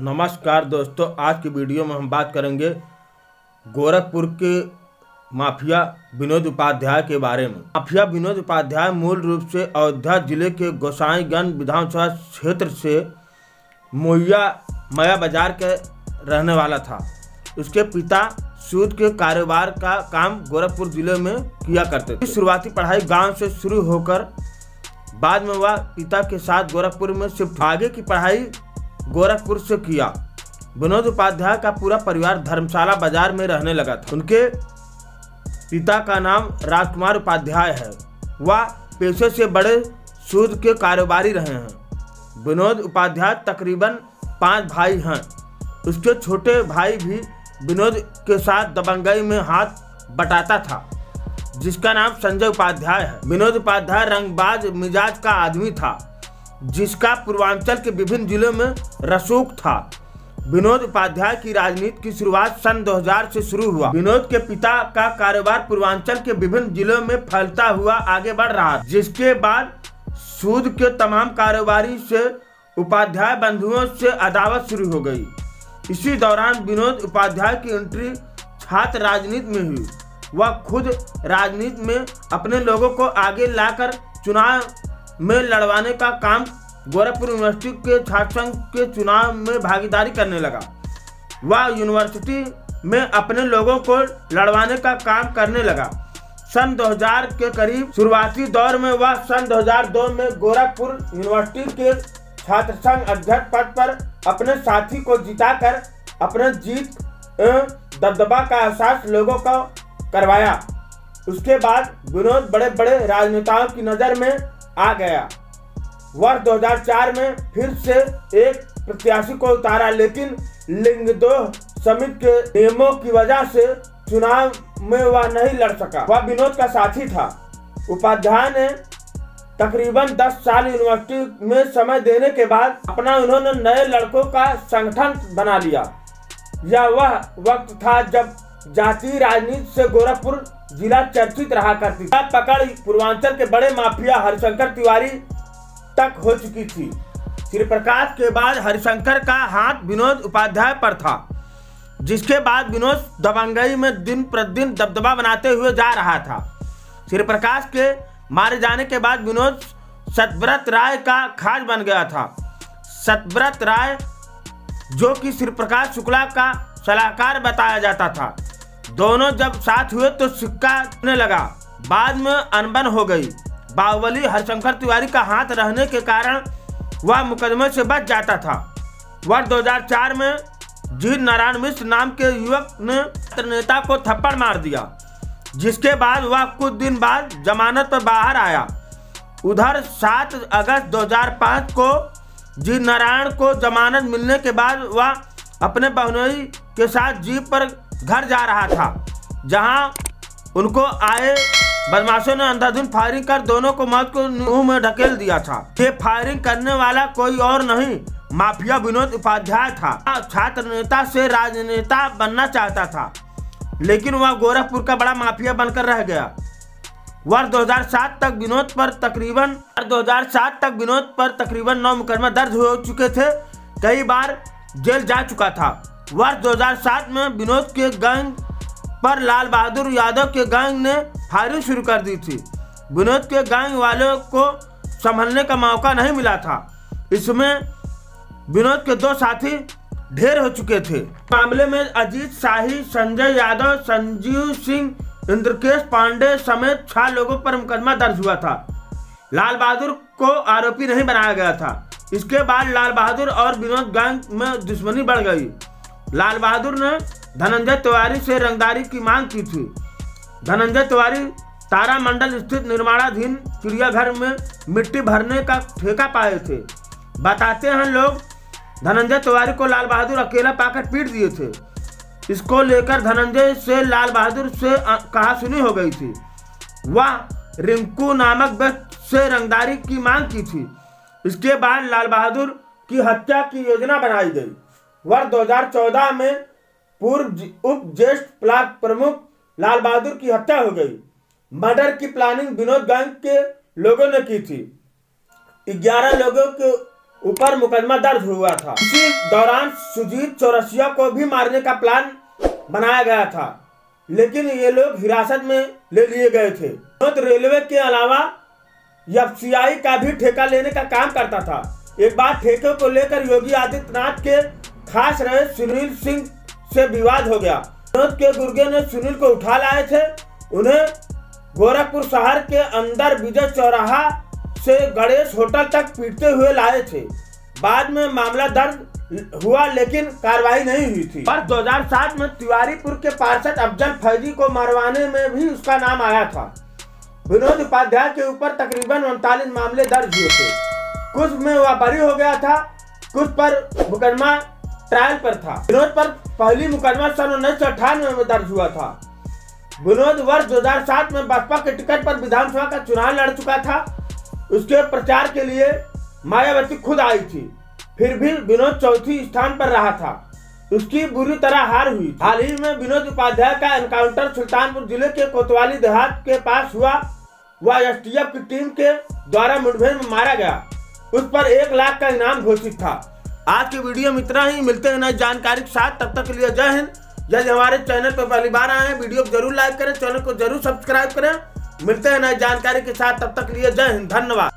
नमस्कार दोस्तों, आज की वीडियो में हम बात करेंगे गोरखपुर के माफिया विनोद उपाध्याय के बारे में। माफिया विनोद उपाध्याय मूल रूप से अयोध्या जिले के गोसाईगंज विधानसभा क्षेत्र से मया बाजार के रहने वाला था। उसके पिता सूद के कारोबार का काम गोरखपुर जिले में किया करते थे। शुरुआती पढ़ाई गांव से शुरू होकर बाद में वह पिता के साथ गोरखपुर में शिफ्ट। आगे की पढ़ाई गोरखपुर से किया। विनोद उपाध्याय का पूरा परिवार धर्मशाला बाजार में रहने लगा था। उनके पिता का नाम राजकुमार उपाध्याय है। वह पेशे से बड़े सूद के कारोबारी रहे हैं। विनोद उपाध्याय तकरीबन 5 भाई हैं। उसके छोटे भाई भी विनोद के साथ दबंगई में हाथ बटाता था, जिसका नाम संजय उपाध्याय है। विनोद उपाध्याय रंगबाज मिजाज का आदमी था, जिसका पूर्वांचल के विभिन्न जिलों में रसूख था। विनोद उपाध्याय की राजनीति की शुरुआत सन 2000 से शुरू हुआ। विनोद के पिता का कारोबार पूर्वांचल के विभिन्न जिलों में फैलता हुआ आगे बढ़ रहा, जिसके बाद सूद के तमाम कारोबारी से उपाध्याय बंधुओं से अदावत शुरू हो गई। इसी दौरान विनोद उपाध्याय की एंट्री छात्र राजनीति में हुई। वह खुद राजनीति में अपने लोगों को आगे लाकर चुनाव में लड़वाने का काम गोरखपुर यूनिवर्सिटी के छात्र संघ के चुनाव में भागीदारी करने लगा। वह यूनिवर्सिटी में अपने लोगों को लड़वाने का काम करने लगा। सन 2000 के करीब शुरुआती दौर में वह सन 2002 में गोरखपुर यूनिवर्सिटी के छात्र संघ अध्यक्ष पद पर अपने साथी को जिताकर अपने जीत दबदबा का एहसास लोगों को करवाया। उसके बाद विनोद बड़े बड़े राजनेताओं की नज़र में आ गया। वर्ष 2004 में फिर से एक प्रत्याशी को उतारा, लेकिन लिंगदोह समिति के नियमों की वजह से चुनाव में वह नहीं लड़ सका। वह विनोद का साथी था। उपाध्याय ने तकरीबन 10 साल यूनिवर्सिटी में समय देने के बाद उन्होंने नए लड़कों का संगठन बना लिया। यह वह वक्त था जब जातीय राजनीति से गोरखपुर जिला चर्चित रहा करती थी। पकड़ पूर्वांचल के बड़े माफिया हरिशंकर तिवारी तक हो चुकी थी। श्री प्रकाश के बाद हरिशंकर का हाथ विनोद उपाध्याय पर था, जिसके बाद विनोद दबंगई में दिन प्रतिदिन दबदबा बनाते हुए जा रहा था। श्री प्रकाश के मारे जाने के बाद विनोद सतव्रत राय का खास बन गया था। सतव्रत राय, जो कि श्री प्रकाश शुक्ला का सलाहकार बताया जाता था, दोनों जब साथ हुए तो सिक्का होने लगा। बाद में अनबन हो गई। बाहुबली हरिशंकर तिवारी का हाथ रहने के कारण वह मुकदमे से बच जाता था। वर्ष 2004 में जी नारायण मिश्र नाम के युवक ने नेता को थप्पड़ मार दिया, जिसके बाद वह कुछ दिन बाद जमानत पर बाहर आया। उधर 7 अगस्त 2005 को जी नारायण को जमानत मिलने के बाद वह अपने बहनोई के साथ जीप पर घर जा रहा था, जहां उनको आए बदमाशों ने अंधाधुंध फायरिंग कर दोनों को मौत को मुंह में ढकेल दिया था। ये फायरिंग करने वाला कोई और नहीं, माफिया विनोद उपाध्याय था। छात्र नेता से राजनेता बनना चाहता था, लेकिन वह गोरखपुर का बड़ा माफिया बनकर रह गया। वर्ष 2007 तक विनोद पर तकरीबन 9 मुकदमा दर्ज हो चुके थे। कई बार जेल जा चुका था। वर्ष 2007 में विनोद के गैंग पर लाल बहादुर यादव के गैंग ने फायरिंग शुरू कर दी थी। विनोद के गैंग वालों को संभलने का मौका नहीं मिला था। इसमें विनोद के 2 साथी ढेर हो चुके थे। मामले में अजीत शाही, संजय यादव, संजीव सिंह, इंद्रकेश पांडे समेत 6 लोगों पर मुकदमा दर्ज हुआ था। लाल बहादुर को आरोपी नहीं बनाया गया था। इसके बाद लाल बहादुर और विनोद गैंग में दुश्मनी बढ़ गई। लाल बहादुर ने धनंजय तिवारी से रंगदारी की मांग की थी। धनंजय तिवारी तारामंडल स्थित निर्माणाधीन चिड़ियाघर में मिट्टी भरने का ठेका पाए थे। बताते हैं लोग, धनंजय तिवारी को लाल बहादुर अकेला पाकर पीट दिए थे। इसको लेकर धनंजय से लाल बहादुर से कहासुनी हो गई थी। वह रिंकू नामक व्यक्ति से रंगदारी की मांग की थी। इसके बाद लाल बहादुर की हत्या की योजना बनाई गई। वर्ष 2014 में पूर्व उप ज्येष्ठ ब्लॉक प्रमुख लाल बहादुर की हत्या हो गई। मर्डर की प्लानिंग विनोद गैंग के लोगों ने की थी। 11 लोगों के ऊपर मुकदमा दर्ज हुआ था। इसी दौरान सुजीत चौरसिया को भी मारने का प्लान बनाया गया था, लेकिन ये लोग हिरासत में ले लिए गए थे। विनोद रेलवे के अलावा एफसीआई का भी ठेका लेने का काम करता था। एक बार ठेके को लेकर योगी आदित्यनाथ के खास रहे सुनील सिंह से विवाद हो गया। विनोद के गुर्गे ने सुनील को उठा लाए थे। उन्हें गोरखपुर शहर के अंदर विजय चौराहा से गणेश होटल तक पीटते हुए लाए थे। बाद में मामला दर्ज हुआ, लेकिन कार्रवाई नहीं हुई थी। वर्ष 2007 में तिवारीपुर के पार्षद अफजल फैजी को मरवाने में भी उसका नाम आया था। विनोद उपाध्याय के ऊपर तकरीबन 39 मामले दर्ज हुए थे। कुछ में वह बरी हो गया था, कुछ पर मुकदमा ट्रायल पर था। विनोद पर पहली मुकदमा सन 1998 में दर्ज हुआ था। विनोद वर्ष 2007 में बसपा के टिकट पर विधानसभा का चुनाव लड़ चुका था। उसके प्रचार के लिए मायावती खुद आई थी, फिर भी विनोद चौथी स्थान पर रहा था। उसकी बुरी तरह हार हुई। हाल ही में विनोद उपाध्याय का एनकाउंटर सुल्तानपुर जिले के कोतवाली देहात के पास हुआ। वह एसटीएफ की टीम के द्वारा मुठभेड़ में मारा गया। उस पर 1 लाख का इनाम घोषित था। आज की वीडियो में इतना ही। मिलते हैं नई जानकारी के साथ, तब तक के लिए जय हिंद। यदि हमारे चैनल पर पहली बार आए हैं, वीडियो को जरूर लाइक करें, चैनल को जरूर सब्सक्राइब करें। मिलते हैं नई जानकारी के साथ, तब तक के लिए जय हिंद, धन्यवाद।